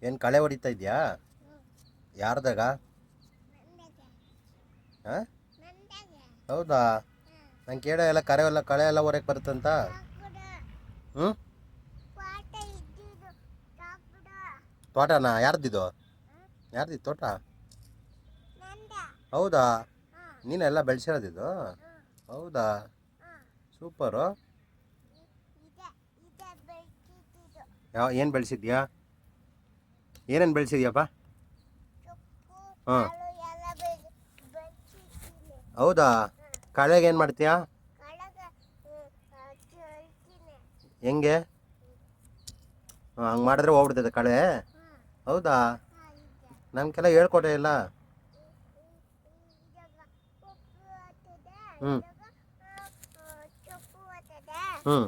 ಏನು ಕಳೆ ಹೊಡಿತಾ ಇದೆಯಾ? ಯಾರ್ದಾಗ? ಹಾಂ, ಹೌದಾ? ನಂಗೆ ಕೇಳೋ ಎಲ್ಲ ಕಳೆ ಎಲ್ಲ ಹೊರಕ್ಕೆ ಬರುತ್ತಂತ. ಹ್ಞೂ, ತೋಟನಾ? ಯಾರ್ದಿದು? ಯಾರ್ದಿದ್ದು ತೋಟ? ಹೌದಾ? ನೀನೆಲ್ಲ ಬೆಳೆಸಿರೋದಿದು? ಹೌದಾ? ಸೂಪರು. ಏನು ಬೆಳೆಸಿದ್ಯಾ? ಏನೇನು ಬೆಳೆಸಿದ್ಯಪ್ಪ? ಹಾಂ, ಹೌದಾ? ಕಳೆಗೆ ಏನು ಮಾಡ್ತೀಯಾ? ಹೆಂಗೆ? ಹಂಗೆ ಮಾಡಿದ್ರೆ ಹೋಗ್ಬಿಡ್ತದೆ ಕಳೆ? ಹೌದಾ? ನಮ್ಗೆಲ್ಲ ಹೇಳ್ಕೊಟ್ಟೆ ಇಲ್ಲ. ಹ್ಞೂ, ಹ್ಞೂ.